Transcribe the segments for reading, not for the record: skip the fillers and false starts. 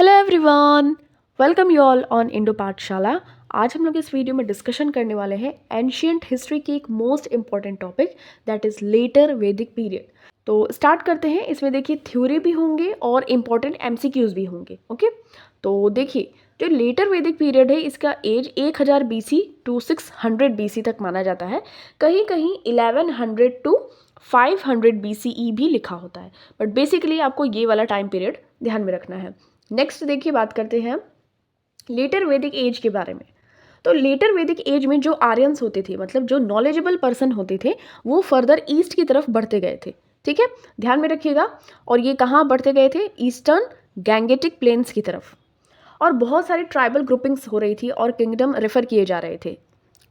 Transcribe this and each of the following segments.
Hello everyone, welcome you all on Indo पाठशाला। आज हम लोग इस वीडियो में डिस्कशन करने वाले हैं एंशियंट हिस्ट्री की एक most important topic that is later Vedic period. तो स्टार्ट करते हैं। इसमें देखिए थ्योरी भी होंगे और इम्पॉर्टेंट एमसीक्यूज भी होंगे। ओके, तो देखिए जो लेटर वैदिक पीरियड है इसका एज 1000 BC टू 600 BC तक माना जाता है। कहीं कहीं 1100 टू 500 BCE भी लिखा होता है, बट बेसिकली आपको ये वाला टाइम पीरियड ध्यान में रखना है। नेक्स्ट देखिए बात करते हैं लेटर वैदिक एज के बारे में। तो लेटर वैदिक एज में जो आर्यंस होते थे, मतलब जो नॉलेजेबल पर्सन होते थे, वो फर्दर ईस्ट की तरफ बढ़ते गए थे। ठीक है, ध्यान में रखिएगा। और ये कहाँ बढ़ते गए थे? ईस्टर्न गैंगेटिक प्लेन्स की तरफ। और बहुत सारी ट्राइबल ग्रुपिंग्स हो रही थी और किंगडम रेफर किए जा रहे थे।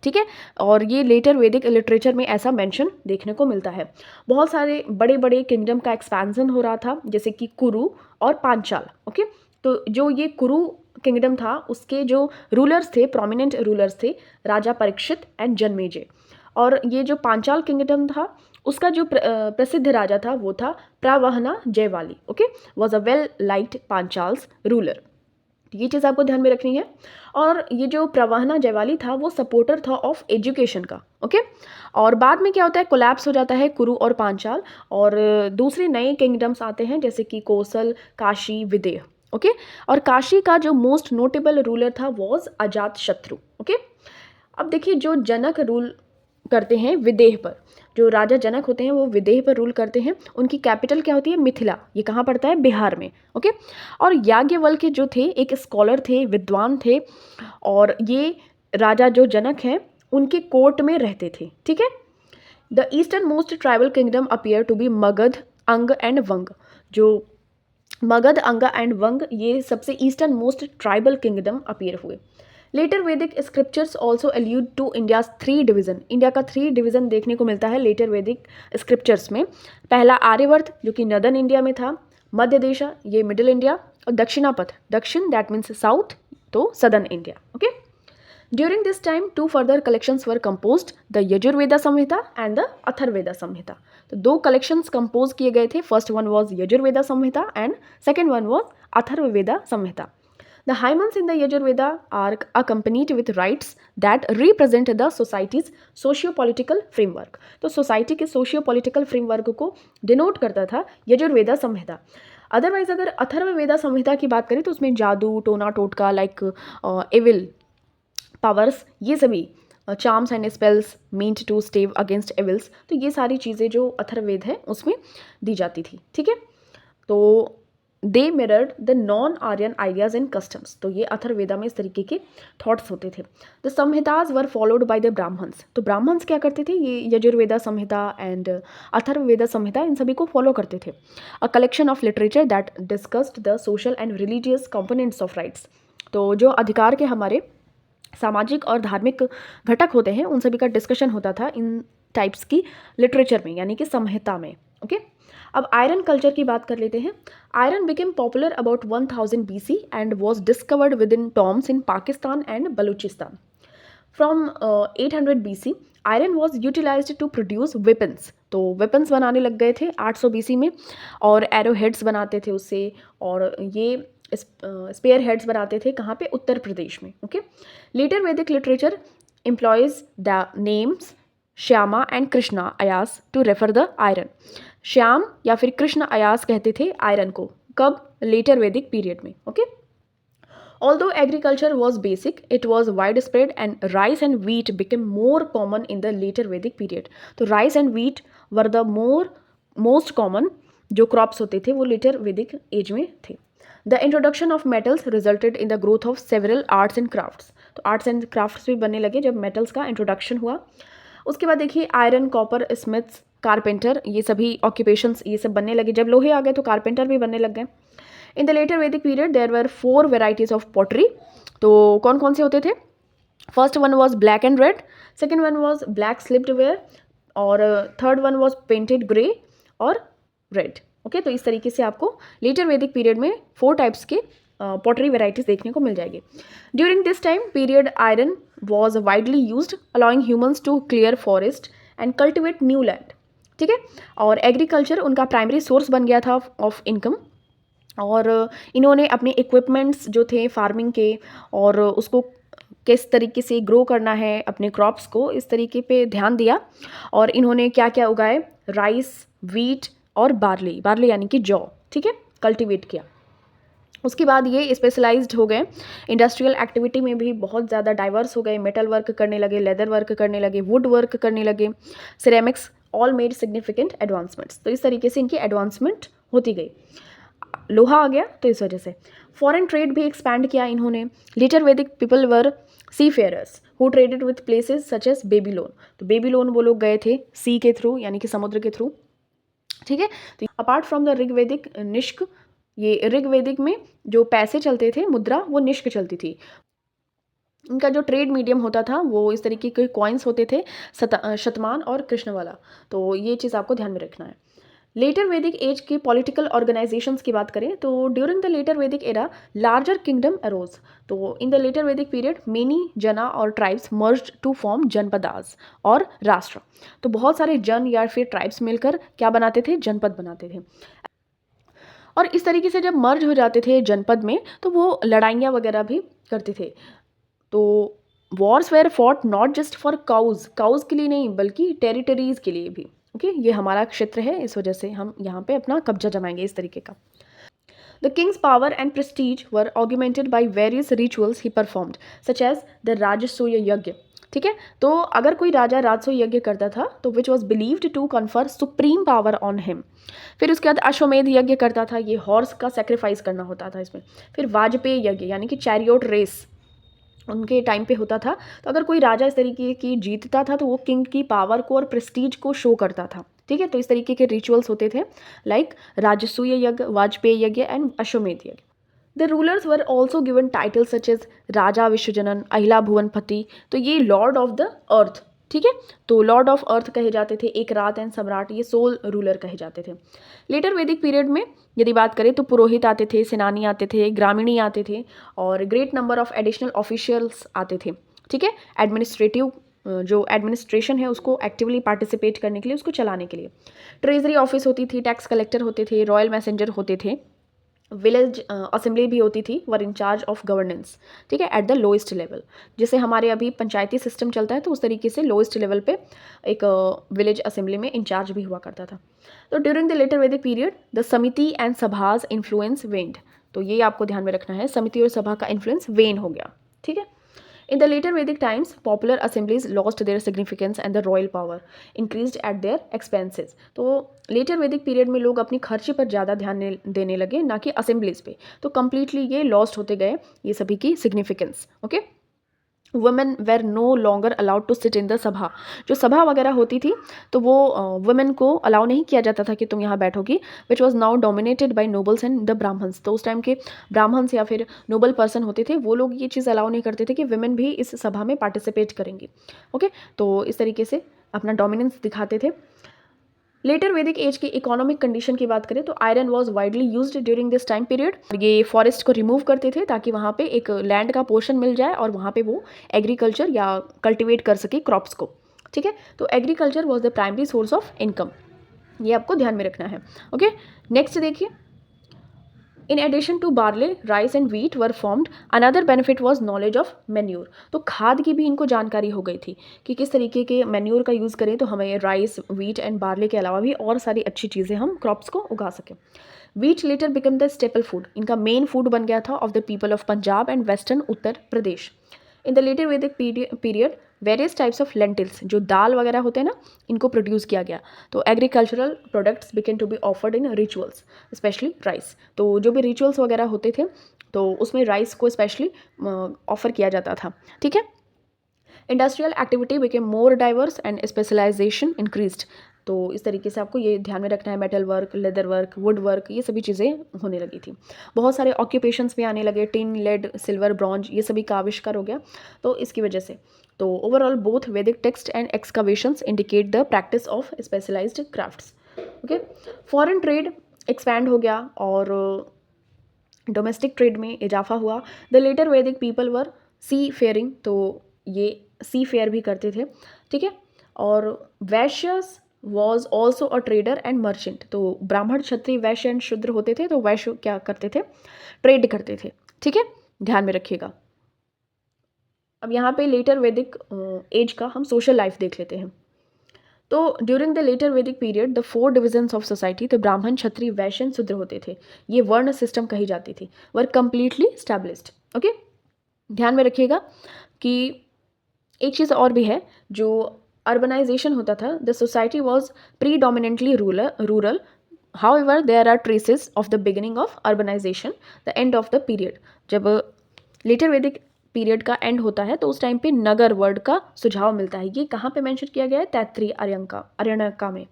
ठीक है, और ये लेटर वैदिक लिटरेचर में ऐसा मेंशन देखने को मिलता है। बहुत सारे बड़े बड़े किंगडम का एक्सपेंशन हो रहा था, जैसे कि कुरु और पांचाल। ओके, तो जो ये कुरु किंगडम था उसके जो रूलर्स थे, प्रोमिनेंट रूलर्स थे, राजा परीक्षित एंड जन्मेजय। और ये जो पांचाल किंगडम था उसका जो प्रसिद्ध राजा था वो था Pravahana Jaivali. Okay, was a well liked Panchalas ruler. ये चीज़ आपको ध्यान में रखनी है। और ये जो प्रवाहना जयवाली था वो सपोर्टर था ऑफ एजुकेशन का। ओके, और बाद में क्या होता है, कोलैप्स हो जाता है कुरु और पांचाल, और दूसरे नए किंगडम्स आते हैं जैसे कि कोसल, काशी, विदेह। ओके, और काशी का जो मोस्ट नोटेबल रूलर था वॉज अजात शत्रु। ओके, अब देखिए जो जनक रूल करते हैं विदेह पर, जो राजा जनक होते हैं वो विदेह पर रूल करते हैं। उनकी कैपिटल क्या होती है? मिथिला। ये कहाँ पड़ता है? बिहार में। ओके, और याज्ञवल्क्य जो थे एक स्कॉलर थे, विद्वान थे, और ये राजा जो जनक हैं उनके कोर्ट में रहते थे। ठीक है, the eastern most tribal kingdom appear to be Magadha, Anga and वंग। जो मगध, अंग एंड वंग, ये सबसे eastern most tribal kingdom appear हुए। Later Vedic scriptures also allude to India's 3 division. India का 3 डिवीजन देखने को मिलता है लेटर वैदिक स्क्रिप्चर्स में। पहला आर्यवर्त जो कि नदर्न इंडिया में था, मध्य देशा ये मिडिल इंडिया, और Dakshinapatha, dakshin that means south, तो southern India. Okay, during this time 2 further collections were composed, the Yajurveda Samhita and the Atharvaveda Samhita. तो 2 कलेक्शंस कंपोज किए गए थे। First one was Yajurveda Samhita and second one was Atharvaveda Samhita. The hymns in the Yajurveda are accompanied with rites that represent the society's socio-political framework. तो society के socio-political framework को denote करता था यजुर्वेदा संहिता। Otherwise अगर अथर्ववेदा संहिता की बात करें तो उसमें जादू, टोना टोटका, लाइक एविल पावर्स, ये सभी charms and spells meant to stave against evils, तो ये सारी चीज़ें जो अथर्ववेद है उसमें दी जाती थी। ठीक है, तो they mirrored the non Aryan ideas and customs. तो ये अथर्ववेदा में इस तरीके के थॉट्स होते थे। The Samhitas were followed by the Brahmans. तो ब्राह्मण्स क्या करते थे? ये यजुर्वेदा संहिता एंड अथर्ववेदा संहिता इन सभी को फॉलो करते थे। A collection of literature that discussed the social and religious components of rites. तो जो अधिकार के हमारे सामाजिक और धार्मिक घटक होते हैं उन सभी का डिस्कशन होता था इन टाइप्स की लिटरेचर में, यानी कि संहिता में। ओके, अब आयरन कल्चर की बात कर लेते हैं। Iron became popular about 1000 BC and was discovered within tombs in Pakistan and Baluchistan. From 800 BC iron was utilised to produce weapons. तो वेपन्स बनाने लग गए थे 800 BC में, और एरो हेड्स बनाते थे उससे, और ये स्पेयर हेड्स बनाते थे कहाँ पे? उत्तर प्रदेश में। Okay, later Vedic literature employs the names Shyama and Krishna ayas to refer the iron. Shyam या फिर कृष्ण अयास कहते थे आयरन को। कब? लेटर वैदिक पीरियड में। Okay, although agriculture was basic, it was widespread and rice and wheat became more common in the later Vedic period. तो rice and wheat were the most common जो crops होते थे वो later Vedic age में थे. The introduction of metals resulted in the growth of several arts and crafts. तो arts and crafts भी बनने लगे जब metals का introduction हुआ. उसके बाद देखिए आयरन, कॉपर, स्मिथ्स, कारपेंटर, ये सभी ऑक्यूपेशंस ये सब बनने लगे। जब लोहे आ गए तो कारपेंटर भी बनने लग गए। In the later Vedic period there were 4 varieties of pottery. तो कौन कौन से होते थे? First one was black and red, second one was black slipped ware, और third one was painted grey और रेड। ओके, तो इस तरीके से आपको लेटर वैदिक पीरियड में 4 टाइप्स के पॉटरी वेराइटीज देखने को मिल जाएगी। During this time period iron was widely used allowing humans to clear forest and cultivate new land. ठीक है, और एग्रीकल्चर उनका प्राइमरी सोर्स बन गया था ऑफ इनकम। और इन्होंने अपने इक्विपमेंट्स जो थे फार्मिंग के, और उसको किस तरीके से ग्रो करना है अपने क्रॉप्स को, इस तरीके पे ध्यान दिया। और इन्होंने क्या क्या उगाए, राइस, वीट और बार्ली, बार्ली यानी कि जौ, ठीक है, कल्टीवेट किया। उसके बाद ये स्पेशलाइज्ड हो गए, इंडस्ट्रियल एक्टिविटी में भी बहुत ज़्यादा डाइवर्स हो गए, मेटल वर्क करने लगे, लेदर वर्क करने लगे, वुड वर्क करने लगे, ceramics, all made significant advancements. तो इस तरीके से इनकी एडवांसमेंट होती गई। लोहा आ गया तो इस वजह से फॉरेन ट्रेड भी एक्सपैंड किया इन्होंने। Later Vedic people were seafarers who traded with places such as Babylon. तो बेबीलोन वो लोग गए थे सी के थ्रू, यानी कि समुद्र के थ्रू, ठीक है। तो अपार्ट फ्रॉम द ऋग्वेदिक निष्क, ये ऋग्वेदिक में जो पैसे चलते थे, मुद्रा, वो निष्क चलती थी। इनका जो ट्रेड मीडियम होता था वो इस तरीके के कॉइन्स होते थे, शतमान और कृष्ण वाला। तो ये चीज़ आपको ध्यान में रखना है। लेटर वैदिक एज के पॉलिटिकल ऑर्गेनाइजेशंस की बात करें तो during the later Vedic era larger kingdom arrows. तो इन the later Vedic period many जना और tribes merged to form Janapadas और राष्ट्र। तो बहुत सारे जन या फिर ट्राइब्स मिलकर क्या बनाते थे, जनपद बनाते थे। और इस तरीके से जब मर्ज हो जाते थे जनपद में तो वो लड़ाइयाँ वगैरह भी करते थे। तो wars were fought not just for cows, cows के लिए नहीं बल्कि टेरिटरीज के लिए भी। ओके ये हमारा क्षेत्र है, इस वजह से हम यहाँ पे अपना कब्जा जमाएंगे, इस तरीके का। The kings power and prestige were augmented by various rituals he performed such as the Rajasuya yajna. ठीक है, तो अगर कोई राजा राजसूय यज्ञ करता था तो which was believed to confer supreme power on him. फिर उसके बाद अश्वमेध यज्ञ करता था, ये हॉर्स का सेक्रीफाइस करना होता था इसमें। फिर वाजपेयी यज्ञ यानी कि चैरियोट रेस उनके टाइम पे होता था। तो अगर कोई राजा इस तरीके की जीतता था तो वो किंग की पावर को और प्रेस्टीज को शो करता था। ठीक है, तो इस तरीके के रिचुअल्स होते थे लाइक राजसूय यज्ञ, वाजपेयी यज्ञ and Ashvamedha yajna. The rulers were also given title such as raja Vishwajanana, Ahila Bhuvanapati. तो ये लॉर्ड ऑफ द अर्थ, ठीक है, तो लॉर्ड ऑफ अर्थ कहे जाते थे, एक रात एंड सम्राट, ये सोल रूलर कहे जाते थे। लेटर वैदिक पीरियड में यदि बात करें तो पुरोहित आते थे, सेनानी आते थे, ग्रामीणी आते थे और great number of additional officials आते थे। ठीक है, एडमिनिस्ट्रेटिव जो एडमिनिस्ट्रेशन है उसको एक्टिवली पार्टिसिपेट करने के लिए, उसको चलाने के लिए। ट्रेजरी ऑफिस होती थी, टैक्स कलेक्टर होते थे, रॉयल मैसेंजर होते थे, विलेज असेंबली भी होती थी, वर इन चार्ज ऑफ गवर्नेंस। ठीक है, एट द लोएस्ट लेवल, जैसे हमारे अभी पंचायती सिस्टम चलता है तो उस तरीके से लोएस्ट लेवल पे एक विलेज असेंबली में इंचार्ज भी हुआ करता था। तो during the later Vedic period the समिति एंड सभाज इन्फ्लुएंस वेंड। तो ये आपको ध्यान में रखना है, समिति और सभा का इन्फ्लुएंस वेन हो गया। ठीक है, in the later Vedic times, popular assemblies lost their significance and the royal power increased at their expenses. तो लेटर वैदिक पीरियड में लोग अपनी खर्चे पर ज़्यादा ध्यान देने लगे, ना कि असेंबलीज पे। तो कम्प्लीटली ये लॉस्ट होते गए ये सभी की significance. Okay, women were no longer allowed to sit in the sabha. जो सभा वगैरह होती थी तो वो वुमेन को अलाउ नहीं किया जाता था कि तुम यहाँ बैठोगी, which was now dominated by nobles and the Brahmans. तो उस टाइम के ब्राह्मण्स या फिर नोबल पर्सन होते थे, वो लोग ये चीज़ अलाउ नहीं करते थे कि वुमेन भी इस सभा में पार्टिसिपेट करेंगी। ओके, तो इस तरीके से अपना डोमिनेंस दिखाते थे। लेटर वैदिक एज की इकोनॉमिक कंडीशन की बात करें तो iron was widely used during this time period. ये फॉरेस्ट को रिमूव करते थे ताकि वहाँ पे एक लैंड का पोर्शन मिल जाए और वहाँ पे वो एग्रीकल्चर या कल्टिवेट कर सके क्रॉप्स को। ठीक है, तो agriculture was the primary source of income, ये आपको ध्यान में रखना है। ओके, नेक्स्ट देखिए, in addition to barley, rice and wheat were formed, another benefit was knowledge of manure. तो खाद की भी इनको जानकारी हो गई थी कि किस तरीके के मैन्यूर का यूज़ करें तो हमें राइस, व्हीट एंड बार्ले के अलावा भी और सारी अच्छी चीज़ें हम क्रॉप्स को उगा सकें। Wheat later become the staple food, इनका मेन फूड बन गया था of the people of Punjab and western Uttar Pradesh. In the later Vedic period various types of lentils, जो दाल वगैरह होते हैं ना, इनको प्रोड्यूस किया गया। तो agricultural products began to be offered in rituals, especially rice. तो जो भी रिचुअल्स वगैरह होते थे तो उसमें राइस को स्पेशली ऑफर किया जाता था। ठीक है, industrial activity became more diverse and specialisation increased. तो इस तरीके से आपको ये ध्यान में रखना है, metal work, leather work, would work, ये सभी चीज़ें होने लगी थी। बहुत सारे ऑक्यूपेशंस भी आने लगे, टिन, लेड, सिल्वर, ब्रॉन्ज, ये सभी का आविष्कार हो गया तो इसकी वजह से। तो overall both Vedic text and excavations indicate the practice of specialised crafts. Okay, foreign trade expand हो गया और डोमेस्टिक ट्रेड में इजाफा हुआ। The later Vedic people were seafaring, तो ये सी फेयर भी करते थे। ठीक है, और Vaishyas was also a trader and merchant. तो ब्राह्मण, क्षत्रिय, वैश्य एंड शूद्र होते थे। तो वैश्य क्या करते थे? ट्रेड करते थे। ठीक है, ध्यान में रखिएगा। अब यहाँ पे लेटर वैदिक एज का हम सोशल लाइफ देख लेते हैं। तो during the later Vedic period the 4 divisions of society, तो ब्राह्मण, क्षत्रिय, वैश्य एंड शूद्र होते थे, ये वर्ण सिस्टम कही जाती थी, वर कंप्लीटली स्टैब्लिश्ड। ओके, ध्यान में रखिएगा कि एक चीज़ और भी है, जो अर्बनाइजेशन होता था, the society was predominantly rural, however there are traces of the beginning of urbanization, the end of the period। जब लेटर वैदिक पीरियड का एंड होता है तो उस टाइम पे नगर वर्ड का सुझाव मिलता है। ये कहाँ पे मेंशन किया गया है? तैत्रीय अरण्यका में।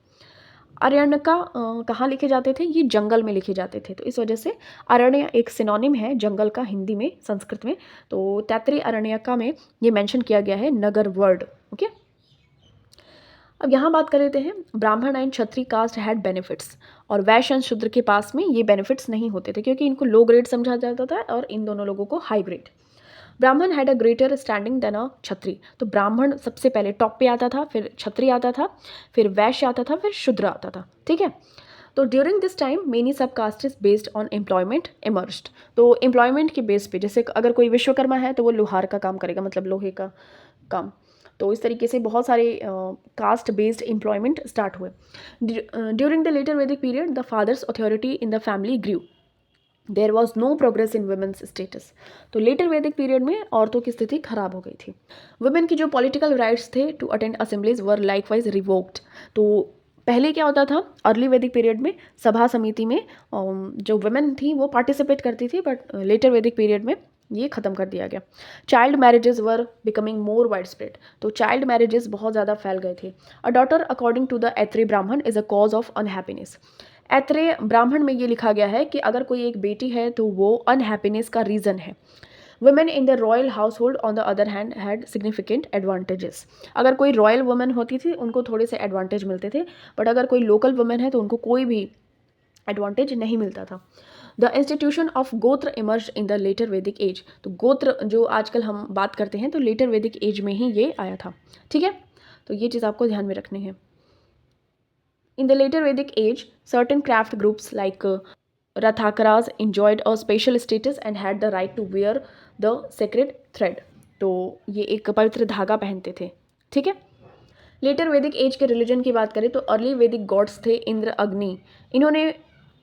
अरण्यका कहाँ लिखे जाते थे? ये जंगल में लिखे जाते थे। तो इस वजह से अरण्य एक सिनोनिम है जंगल का हिंदी में, संस्कृत में। तो तैत्रीय अरण्यका में ये मेंशन किया गया है नगर वर्ड। ओके, अब यहाँ बात कर लेते हैं, Brahmin and Kshatriya caste had benefits, और वैश्य एंड शूद्र के पास में ये बेनिफिट्स नहीं होते थे, क्योंकि इनको लो ग्रेड समझा जाता था और इन दोनों लोगों को high grade. Brahmin had a greater standing than a Kshatriya. तो ब्राह्मण सबसे पहले टॉप पे आता था, फिर क्षत्रिय आता था, फिर वैश्य आता था, फिर शूद्र आता था। ठीक है, तो ड्यूरिंग दिस टाइम मेनी सब castes based on employment emerged. तो एम्प्लॉयमेंट के बेस पे, जैसे अगर कोई विश्वकर्मा है तो वो लोहार का काम करेगा, मतलब लोहे का काम। तो इस तरीके से बहुत सारे कास्ट बेस्ड एम्प्लॉयमेंट स्टार्ट हुए। During the later Vedic period the fathers authority in the family grew, there was no progress in womens status. तो लेटर वैदिक पीरियड में औरतों की स्थिति खराब हो गई थी। वुमेन की जो पॉलिटिकल राइट्स थे to attend assemblies were likewise revoked. तो पहले क्या होता था, अर्ली वैदिक पीरियड में सभा समिति में जो वुमेन थी वो पार्टिसिपेट करती थी, बट लेटर वैदिक पीरियड में ये ख़त्म कर दिया गया। Child marriages were becoming more wide spread. तो चाइल्ड मैरिजेस बहुत ज़्यादा फैल गए थे। A daughter according to the Aitareya Brahmana is a cause of unhappiness. Aitareya Brahmana में ये लिखा गया है कि अगर कोई एक बेटी है तो वो अनहैप्पीनेस का रीज़न है। Women in the royal house hold on the other hand had significant advantages. अगर कोई रॉयल वुमेन होती थी उनको थोड़े से एडवांटेज मिलते थे, बट अगर कोई लोकल वुमेन है तो उनको कोई भी एडवांटेज नहीं मिलता था। द इंस्टीट्यूशन ऑफ गोत्र emerge in the later Vedic age. तो गोत्र जो आजकल हम बात करते हैं तो लेटर वैदिक एज में ही ये आया था। ठीक है, तो ये चीज़ आपको ध्यान में रखनी है। In the later Vedic age, certain craft groups like Rathakaras enjoyed a special status and had the right to wear the sacred thread। तो ये एक पवित्र धागा पहनते थे। ठीक है, लेटर वैदिक एज के रिलीजन की बात करें तो अर्ली वैदिक गॉड्स थे इंद्र, अग्नि। इन्होंने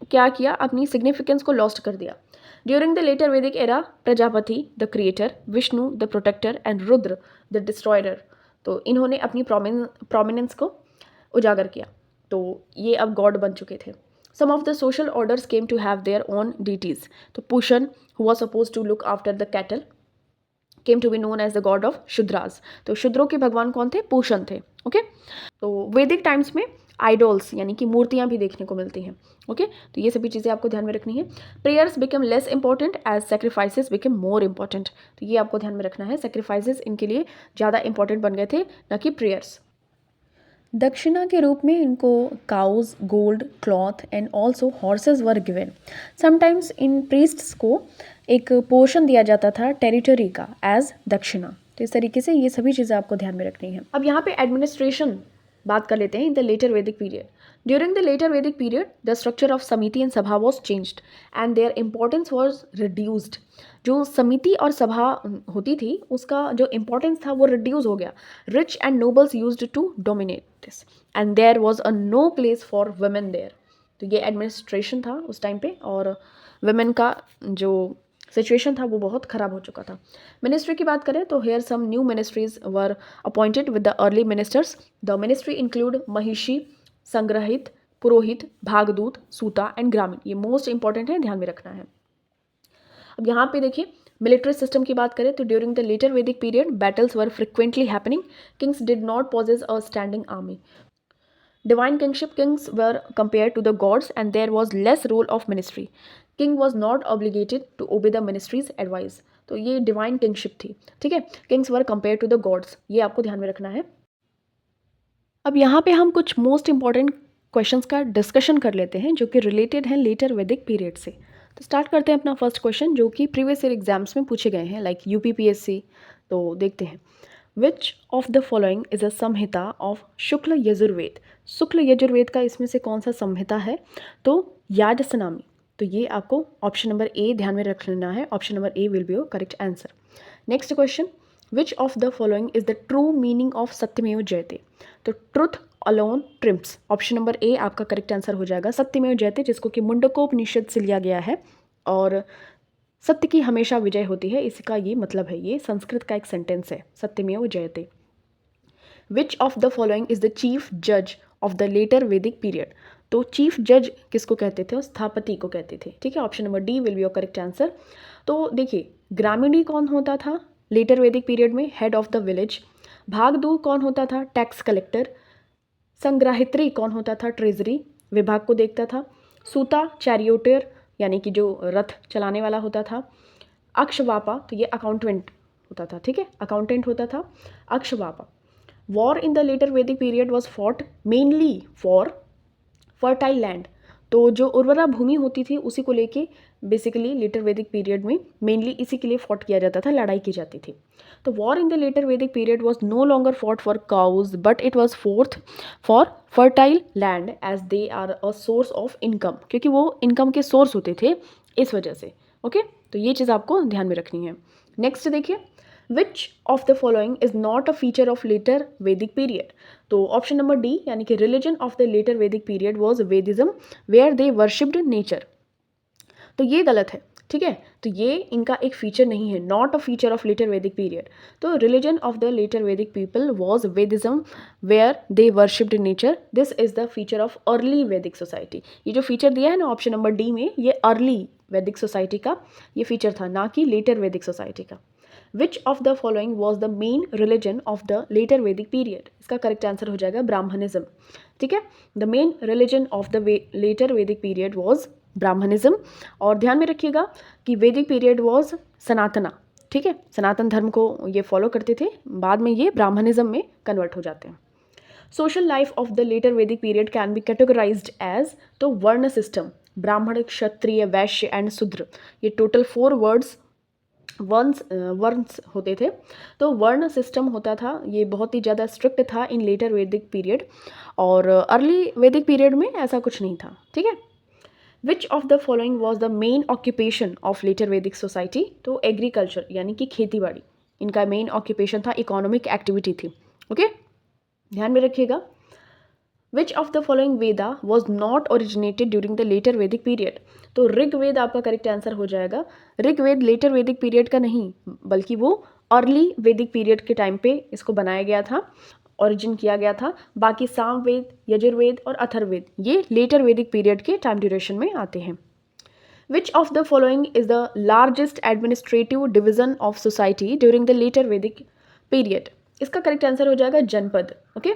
क्या किया? अपनी सिग्निफिकेंस को लॉस्ट कर दिया। During the later Vedic era Prajapati the creator, Vishnu the protector and Rudra the destroyer. तो इन्होंने अपनी प्रोमिनेंस को उजागर किया, तो ये अब गॉड बन चुके थे। Some of the social orders came to have their own deities. तो Pushan who was suppose to look after the cattle came to be known as the god of Shudras. तो शूद्रों के भगवान कौन थे? पूषण थे। ओके, तो वैदिक टाइम्स में आइडोल्स यानी कि मूर्तियां भी देखने को मिलती हैं। ओके, तो ये सभी चीज़ें आपको ध्यान में रखनी है। Prayers become less important as sacrifices become more important. तो ये आपको ध्यान में रखना है, सेक्रीफाइसेस इनके लिए ज़्यादा इंपॉर्टेंट बन गए थे, न कि प्रेयर्स। दक्षिणा के रूप में इनको cows, gold, cloth and also horses were given. Sometimes इन प्रीस्ट्स को एक पोर्शन दिया जाता था टेरिटरी का एज दक्षिणा। तो इस तरीके से ये सभी चीज़ें आपको ध्यान में रखनी है। अब यहाँ पे एडमिनिस्ट्रेशन बात कर लेते हैं इन the later Vedic period. During the later Vedic period the structure of समिति एंड सभा was changed and their importance was reduced. जो समिति और सभा होती थी उसका जो इम्पोर्टेंस था वो रिड्यूस हो गया। Rich and nobles used to dominate this and there was a no place for women there. तो ये एडमिनिस्ट्रेशन था उस टाइम पे, और वुमेन का जो सिचुएशन था वो बहुत ख़राब हो चुका था। मिनिस्ट्री की बात करें तो here some new ministries were appointed with the early ministers. The ministry include Mahishi, Sangrahita, Purohit, भागदूत, सूता एंड ग्रामीण। ये मोस्ट इंपॉर्टेंट है, ध्यान में रखना है। अब यहाँ पे देखिए मिलिट्री सिस्टम की बात करें तो during the later Vedic period battles were frequently happening. Kings did not possess a standing army. Divine kingship, kings were compared to the gods and there was less role of ministry. King was not obligated to obey the ministry's advice। तो ये divine kingship थी। ठीक है, kings were compare to the gods, ये आपको ध्यान में रखना है। अब यहाँ पे हम कुछ मोस्ट इंपॉर्टेंट क्वेश्चंस का डिस्कशन कर लेते हैं जो कि रिलेटेड हैं लेटर वैदिक पीरियड से। तो स्टार्ट करते हैं अपना फर्स्ट क्वेश्चन जो कि प्रीवियस ईयर एग्जाम्स में पूछे गए हैं, लाइक यूपीपीएससी। तो देखते हैं which of the following is a Samhita of Shukla Yajurveda? Shukla Yajurveda का इसमें से कौन सा संहिता है? तो याजसनामी। तो ये आपको ऑप्शन नंबर ए ध्यान में रख लेना है। Option number A will be your correct answer. Next question, which of the following is the true meaning of Satyameva Jayate? तो truth alone triumphs. Option number A आपका करेक्ट आंसर हो जाएगा। सत्यमेव जयते, जिसको कि मुंडकोपनिषद से लिया गया है, और सत्य की हमेशा विजय होती है, इसका ये मतलब है। ये संस्कृत का एक सेंटेंस है, सत्यमेव जयते। विच of the following is the chief जज of the later Vedic period? तो चीफ जज किसको कहते थे? स्थापति को कहते थे। ठीक है, option number D will be your correct answer. तो देखिए, ग्रामीणी कौन होता था लेटर वैदिक पीरियड में? Head of the village. Bhagadu कौन होता था? Tax collector. संग्राहित्री कौन होता था? ट्रेजरी विभाग को देखता था। सूता चैरियोटर, यानी कि जो रथ चलाने वाला होता था। अक्षवापा, तो ये अकाउंटेंट होता था। ठीक है, अकाउंटेंट होता था अक्षवापा। War in the later Vedic period was fought mainly for fertile land. तो जो उर्वरा भूमि होती थी उसी को लेके बेसिकली लेटर वैदिक पीरियड में मेनली इसी के लिए फॉट किया जाता था, लड़ाई की जाती थी। तो war in the later Vedic period was no longer fought for cows but it was fought for fertile land as they are a source of income, क्योंकि वो इनकम के सोर्स होते थे इस वजह से। ओके, तो ये चीज़ आपको ध्यान में रखनी है। नेक्स्ट देखिए, which of the following is not a feature of later Vedic period? तो ऑप्शन नंबर डी, यानी कि religion of the later Vedic period was Vedism where they worshipped nature. तो ये गलत है। ठीक है, तो ये इनका एक फीचर नहीं है, not a feature of later Vedic period. तो religion of the later Vedic people was Vedism where they worshipped nature, this is the feature of early Vedic society. ये जो फीचर दिया है ना ऑप्शन नंबर डी में, ये early Vedic society का ये फीचर था, ना कि लेटर वैदिक सोसाइटी का। Which of the following was the main religion of the later Vedic period? इसका करेक्ट आंसर हो जाएगा ब्राह्मणिज्म। ठीक है, the main religion of the later Vedic period was Brahmanism. और ध्यान में रखिएगा कि वैदिक पीरियड वॉज सनातना। ठीक है, सनातन धर्म को ये फॉलो करते थे, बाद में ये ब्राह्मणिज्म में कन्वर्ट हो जाते हैं। Social life of the later Vedic period can be categorized as, तो वर्ण सिस्टम, ब्राह्मण क्षत्रिय वैश्य एंड शूद्र, ये टोटल 4 वर्न्स होते थे। तो वर्ण सिस्टम होता था, ये बहुत ही ज़्यादा स्ट्रिक्ट था इन लेटर वैदिक पीरियड, और अर्ली वैदिक पीरियड में ऐसा कुछ नहीं था। ठीक है, which of the following was the main occupation of later Vedic society? तो एग्रीकल्चर, यानी कि खेती बाड़ी इनका मेन ऑक्यूपेशन था, इकोनॉमिक एक्टिविटी थी। ओके, ध्यान में रखिएगा। Which of the following Veda was not originated during the later Vedic period? तो ऋग्वेद आपका करेक्ट आंसर हो जाएगा। ऋग्वेद लेटर वैदिक पीरियड का नहीं, बल्कि वो अर्ली वैदिक पीरियड के टाइम पे इसको बनाया गया था, ओरिजिन किया गया था। बाकी सामवेद, यजुर्वेद और अथर्ववेद ये लेटर वैदिक पीरियड के टाइम ड्यूरेशन में आते हैं। Which of the following is the largest administrative division of society during the later Vedic period? इसका करेक्ट आंसर हो जाएगा जनपद। ओके,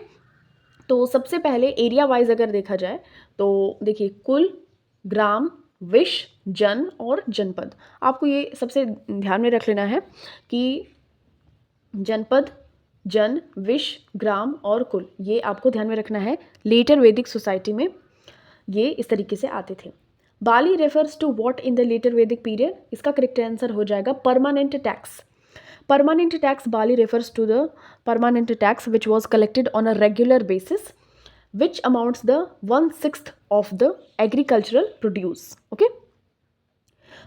तो सबसे पहले एरिया वाइज अगर देखा जाए तो देखिए, कुल, ग्राम, विश, जन और जनपद। आपको ये सबसे ध्यान में रख लेना है कि जनपद, जन, विश, ग्राम और कुल, ये आपको ध्यान में रखना है। लेटर वैदिक सोसाइटी में ये इस तरीके से आते थे। Bali refers to what in the later Vedic period? इसका करेक्ट आंसर हो जाएगा permanent tax. Permanent tax, Bali refers to the permanent tax which was collected on a regular basis, which amounts the 1/6 of the agricultural produce. Okay.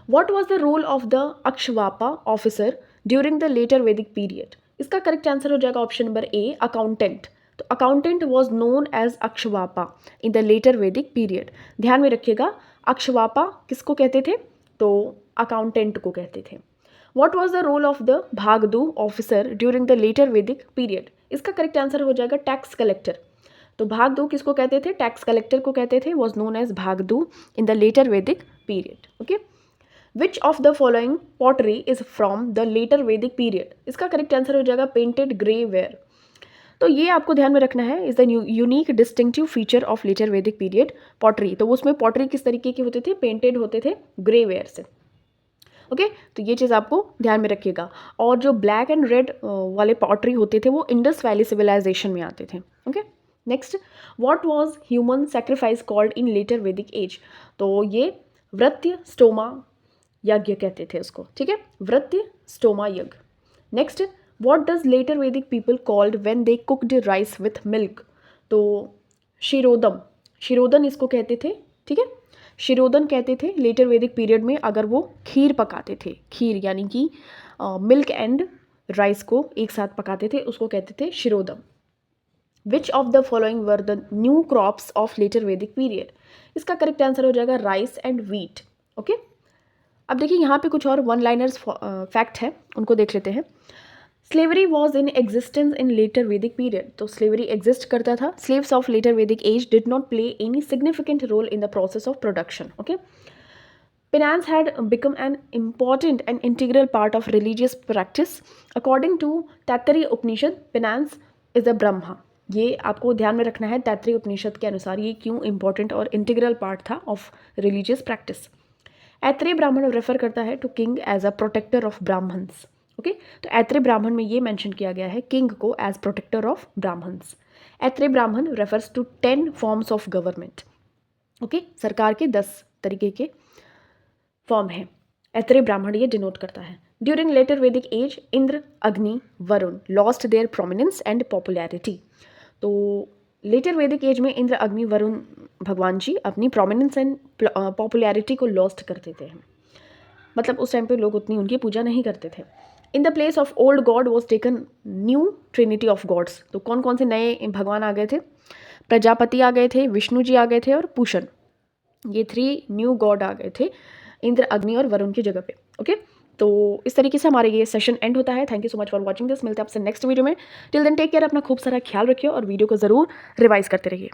What was the role of the Akshvapa officer during the later Vedic period? इसका correct answer हो जाएगा option number A, accountant. तो accountant was known as Akshavapa in the later Vedic period. ध्यान में रखिएगा, अक्षवापा किसको कहते थे? तो अकाउंटेंट को कहते थे। What was the role of the भागदू officer during the later Vedic period? इसका करेक्ट आंसर हो जाएगा टैक्स कलेक्टर। तो भागदू किसको कहते थे? टैक्स कलेक्टर को कहते थे, was known as भागदू in the later Vedic period. Okay. Which of the following pottery is from the later Vedic period? इसका करेक्ट आंसर हो जाएगा पेंटेड ग्रे वेयर। तो ये आपको ध्यान में रखना है, is the unique distinctive feature of later Vedic period pottery. तो उसमें पॉटरी किस तरीके के होते थे? पेंटेड होते थे ग्रे वेयर से। ओके, तो ये चीज़ आपको ध्यान में रखिएगा। और जो ब्लैक एंड रेड वाले पॉटरी होते थे वो इंडस वैली सिविलाइजेशन में आते थे। Okay, next, what was human sacrifice called in later Vedic age? तो ये व्रत्य स्टोमा यज्ञ कहते थे उसको। ठीक है, व्रत्य स्टोमा यज्ञ। Next, what does letter Vedic people called when they cooked rice with milk? तो शिरोदम, शिरोदन इसको कहते थे, ठीक है, शिरोदन कहते थे लेटर वैदिक पीरियड में अगर वो खीर पकाते थे, खीर यानी कि मिल्क एंड राइस को एक साथ पकाते थे, उसको कहते थे Shirodam. Which of the following were the new crops of later Vedic period? इसका करेक्ट आंसर हो जाएगा राइस एंड व्हीट। ओके, अब देखिए यहाँ पे कुछ और वन लाइनर्स फैक्ट है, उनको देख लेते हैं। Slavery was in existence in later Vedic period, तो स्लेवरी एग्जिस्ट करता था। Slaves of later Vedic age did not play any significant role in the process of production. Okay, Penance had become an important and integral part of religious practice. According to Taittiriya Upanishad, penance is a Brahma. ये आपको ध्यान में रखना है, तैत्तरीय उपनिषद के अनुसार ये क्यों इंपॉर्टेंट और इंटीग्रल पार्ट था of religious practice. Aitareya Brahmana refer करता है to king as a protector of Brahmans. Okay, तो ऐत्रेय ब्राह्मण में ये मेंशन किया गया है किंग को as protector of Brahmans. Aitareya Brahmana refers to 10 forms of government. Okay, सरकार के 10 तरीके के फॉर्म है, ऐत्रेय ब्राह्मण ये डिनोट करता है। During later Vedic as Indra, अग्नि, Varun lost their prominence and popularity. तो लेटर वैदिक एज में इंद्र, अग्नि, वरुण भगवान जी अपनी प्रोमिनेंस एंड पॉपुलैरिटी को लॉस्ट कर देते हैं, मतलब उस टाइम पे लोग उतनी उनकी पूजा नहीं करते थे। In the place of old god was taken new trinity of gods. तो कौन कौन से नए भगवान आ गए थे? प्रजापति आ गए थे, विष्णु जी आ गए थे और पूषण, ये 3 न्यू गॉड आ गए थे इंद्र, अग्नि और वरुण की जगह पे। ओके, तो इस तरीके से हमारे ये सेशन एंड होता है। Thank you so much for watching this. मिलते हैं आपसे नेक्स्ट वीडियो में। टिल देन टेक केयर, अपना खूब सारा ख्याल रखिए और वीडियो को ज़रूर रिवाइज करते रहिए।